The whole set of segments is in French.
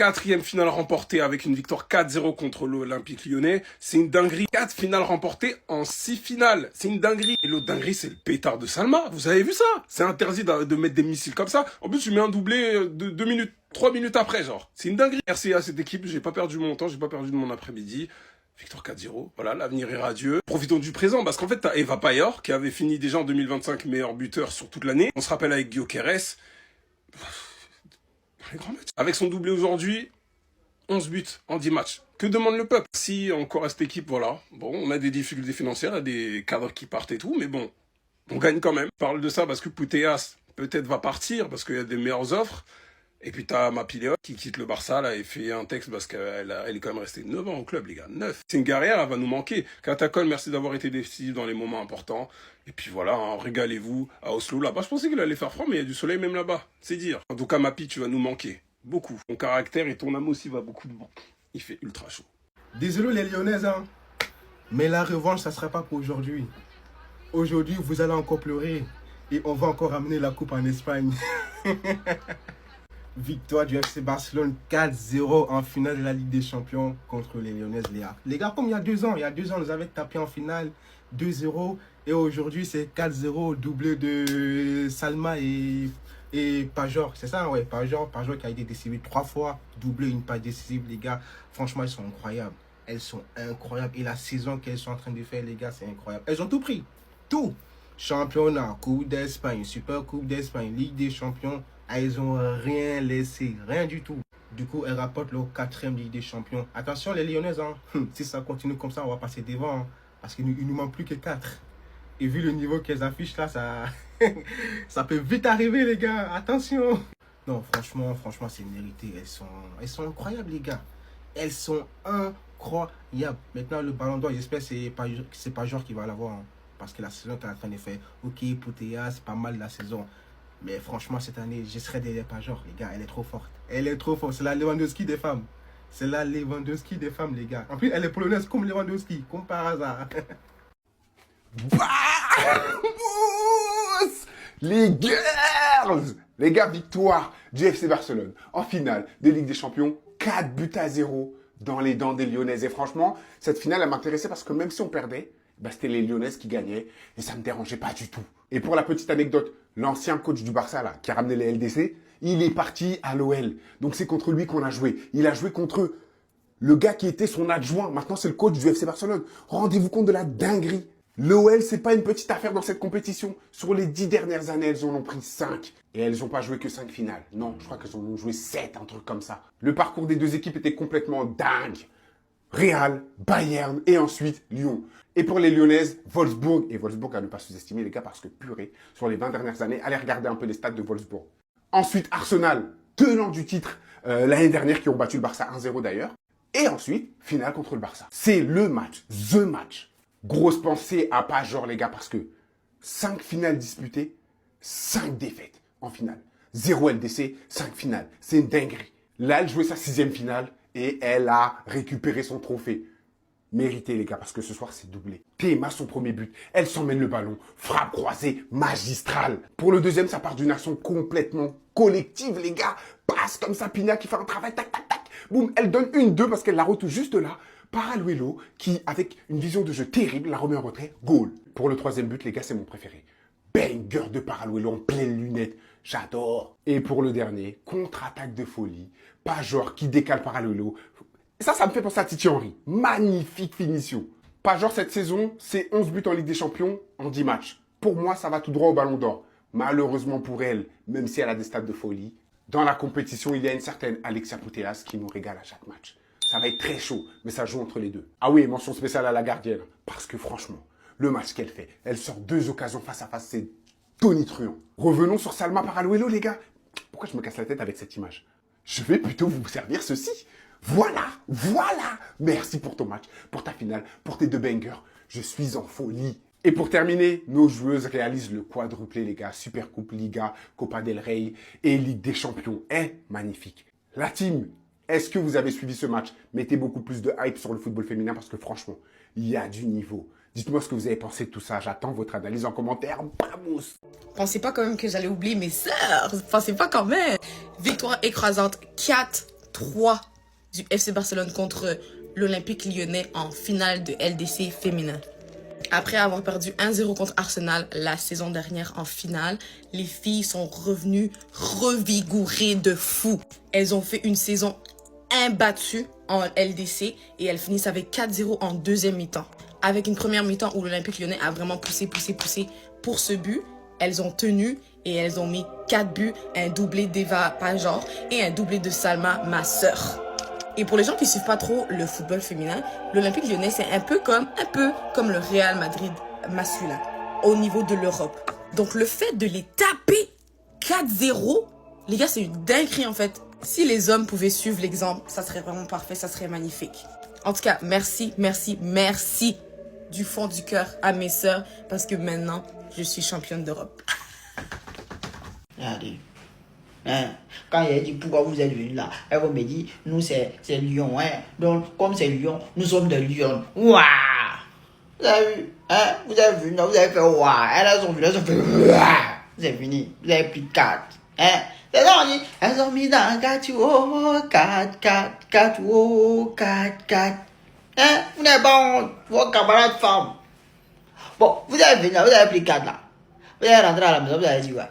4e finale remportée avec une victoire 4-0 contre l'Olympique Lyonnais. C'est une dinguerie. 4 finales remportées en 6 finales. C'est une dinguerie. Et l'autre dinguerie, c'est le pétard de Salma. Vous avez vu ça? C'est interdit de mettre des missiles comme ça. En plus, tu mets un doublé de 2 minutes, 3 minutes après, genre. C'est une dinguerie. Merci à cette équipe. J'ai pas perdu mon temps, j'ai pas perdu de mon après-midi. Victoire 4-0, voilà, l'avenir est radieux. Profitons du présent, parce qu'en fait, t'as Eva Payor, qui avait fini déjà en 2025 meilleur buteur sur toute l'année. On se rappelle avec Gyökeres. Les grands matchs. Avec son doublé aujourd'hui, 11 buts en 10 matchs. Que demande le peuple? Si encore à cette équipe, voilà. Bon, on a des difficultés financières, il y a des cadres qui partent et tout, mais bon, on gagne quand même. Je parle de ça parce que Putellas, peut-être va partir, parce qu'il y a des meilleures offres. Et puis t'as Mapiléo qui quitte le Barça là et fait un texte parce qu'elle est quand même restée 9 ans au club, les gars. 9. C'est une guerrière, elle va nous manquer. Katakol, merci d'avoir été décisif dans les moments importants. Et puis voilà, hein, régalez-vous à Oslo. Là-bas, je pensais qu'il allait faire froid, mais il y a du soleil même là-bas. C'est dire. En tout cas, Mapi, tu vas nous manquer. Beaucoup. Ton caractère et ton âme aussi va beaucoup nous manquer. Il fait ultra chaud. Désolé les Lyonnaises, hein. Mais la revanche, ça ne sera pas pour aujourd'hui. Aujourd'hui, vous allez encore pleurer. Et on va encore amener la coupe en Espagne. Victoire du FC Barcelone 4-0 en finale de la Ligue des Champions contre les Lyonnaises, les gars. Les gars, comme il y a 2 ans, nous avait tapé en finale 2-0. Et aujourd'hui, c'est 4-0, doublé de Salma et Pajor. C'est ça, ouais, Pajor qui a été décisif 3 fois, doublé une passe décisive, les gars. Franchement, elles sont incroyables. Elles sont incroyables. Et la saison qu'elles sont en train de faire, les gars, c'est incroyable. Elles ont tout pris. Tout. Championnat, Coupe d'Espagne, Super Coupe d'Espagne, Ligue des Champions. Elles n'ont rien laissé, rien du tout. Du coup, elles rapportent leur 4e Ligue des Champions. Attention les Lyonnaises, hein. Si ça continue comme ça, on va passer devant. Hein, parce qu'il ne nous manque plus que 4. Et vu le niveau qu'elles affichent là, ça, ça peut vite arriver les gars. Attention. Non, franchement, c'est mérité. Elles sont incroyables les gars. Elles sont incroyables. Maintenant, le ballon d'or, j'espère que c'est pas genre qui va l'avoir. Hein, parce que la saison qu'elle est en train de faire, ok, Putellas, c'est pas mal la saison. Mais franchement, cette année, je serai derrière Pajor, les gars. Elle est trop forte. Elle est trop forte. C'est la Lewandowski des femmes. C'est la Lewandowski des femmes, les gars. En plus, elle est polonaise comme Lewandowski, comme par hasard. Les girls! Les gars, victoire du FC Barcelone en finale de Ligue des Champions, 4-0 dans les dents des Lyonnaises. Et franchement, cette finale, elle m'intéressait parce que même si on perdait, c'était les Lyonnaises qui gagnaient et ça ne me dérangeait pas du tout. Et pour la petite anecdote, l'ancien coach du Barça là, qui a ramené les LDC, il est parti à l'OL. Donc c'est contre lui qu'on a joué. Il a joué contre le gars qui était son adjoint. Maintenant c'est le coach du FC Barcelone. Rendez-vous compte de la dinguerie. L'OL, c'est pas une petite affaire dans cette compétition. Sur les 10 dernières années, elles en ont pris 5. Et elles n'ont pas joué que 5 finales. Non, je crois qu'elles en ont joué 7, un truc comme ça. Le parcours des 2 équipes était complètement dingue. Real, Bayern et ensuite Lyon. Et pour les Lyonnaises, Wolfsburg. Et Wolfsburg à ne pas sous-estimer les gars parce que purée, sur les 20 dernières années, allez regarder un peu les stats de Wolfsburg. Ensuite, Arsenal, tenant du titre l'année dernière qui ont battu le Barça 1-0 d'ailleurs. Et ensuite, finale contre le Barça. C'est le match, the match. Grosse pensée à Pajor les gars parce que 5 finales disputées, 5 défaites en finale. 0 LDC, 5 finales. C'est une dinguerie. Là, elle jouait sa 6e finale et elle a récupéré son trophée. Mérité les gars parce que ce soir c'est doublé. Théma son premier but, elle s'emmène le ballon, frappe croisée, magistrale. Pour le deuxième, ça part d'une action complètement collective les gars. Passe comme ça, Pina qui fait un travail, tac tac tac. Boum, elle donne 1-2 parce qu'elle la retouche juste là. Paraluelo qui, avec une vision de jeu terrible, la remet en retrait, goal. Pour le 3e but les gars, c'est mon préféré. Banger de Paraluelo en pleine lunette, j'adore. Et pour le dernier, contre-attaque de folie, Pajor qui décale Paraluelo. Ça me fait penser à Titi Henry. Magnifique finition. Pajor, cette saison, c'est 11 buts en Ligue des Champions en 10 matchs. Pour moi, ça va tout droit au Ballon d'Or. Malheureusement pour elle, même si elle a des stats de folie, dans la compétition, il y a une certaine Alexia Putellas qui nous régale à chaque match. Ça va être très chaud, mais ça joue entre les deux. Ah oui, mention spéciale à la gardienne. Parce que franchement, le match qu'elle fait, elle sort 2 occasions face à face, c'est tonitruant. Revenons sur Salma Paraluelo, les gars. Pourquoi je me casse la tête avec cette image? Je vais plutôt vous servir ceci. Voilà. Merci pour ton match, pour ta finale, pour tes 2 bangers. Je suis en folie. Et pour terminer, nos joueuses réalisent le quadruplé, les gars. Super Coupe, Liga, Copa del Rey et Ligue des Champions. Magnifique. La team, est-ce que vous avez suivi ce match? Mettez beaucoup plus de hype sur le football féminin parce que franchement, il y a du niveau. Dites-moi ce que vous avez pensé de tout ça. J'attends votre analyse en commentaire. Vamos! Pensez pas quand même que j'allais oublier mes sœurs. Pensez pas quand même. Victoire écrasante 4 3 du FC Barcelone contre l'Olympique Lyonnais en finale de LDC féminin. Après avoir perdu 1-0 contre Arsenal la saison dernière en finale, les filles sont revenues revigorées de fou. Elles ont fait une saison imbattue en LDC et elles finissent avec 4-0 en deuxième mi-temps. Avec une première mi-temps où l'Olympique Lyonnais a vraiment poussé pour ce but, elles ont tenu et elles ont mis 4 buts, un doublé d'Eva Pajor et un doublé de Salma, ma sœur. Et pour les gens qui suivent pas trop le football féminin, l'Olympique Lyonnais, c'est un peu comme le Real Madrid masculin au niveau de l'Europe. Donc le fait de les taper 4-0, les gars, c'est une dinguerie en fait. Si les hommes pouvaient suivre l'exemple, ça serait vraiment parfait, ça serait magnifique. En tout cas, merci du fond du cœur à mes sœurs parce que maintenant, je suis championne d'Europe. Regardez. Hein? Quand il a dit pourquoi vous êtes venus là, elle me dit nous c'est Lyon. Hein? Donc comme c'est Lyon, nous sommes de Lyon. Waouh! Vous avez vu? Hein? Vous avez vu? Non, vous avez fait waouh! Elles ont fait waouh! C'est fini. Vous avez pris 4. Hein? C'est ça on dit. Elles ont mis dans 4 4. Hein? Vous n'avez pas honte, vos camarades femmes. Bon, vous avez venu là, vous avez pris 4 là. Vous allez rentrer à la maison, vous allez dire quoi?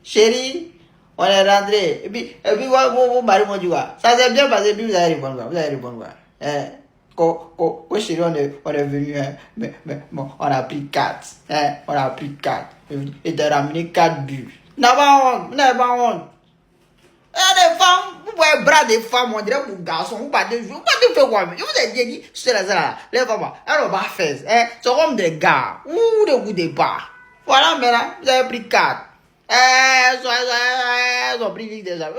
Chérie, on est rentré. Et puis vos maris m'ont dit quoi? Ça s'est bien passé, puis vous allez répondre quoi? Vous allez répondre quoi? Quand chérie, on est venu, hein, mais bon, on a pris 4. Hein, on a pris 4. Et t'as ramené 4 buts. Vous n'avez pas honte. Les femmes, vous voyez bras des femmes, on dirait pour garçons, vous partez faire quoi? Je vous ai dit, c'est là, les femmes, elles n'ont pas fait, hein, c'est comme des gars, ou des goûts des bas. Voilà, maintenant, vous avez pris 4. Elles ont pris des amis.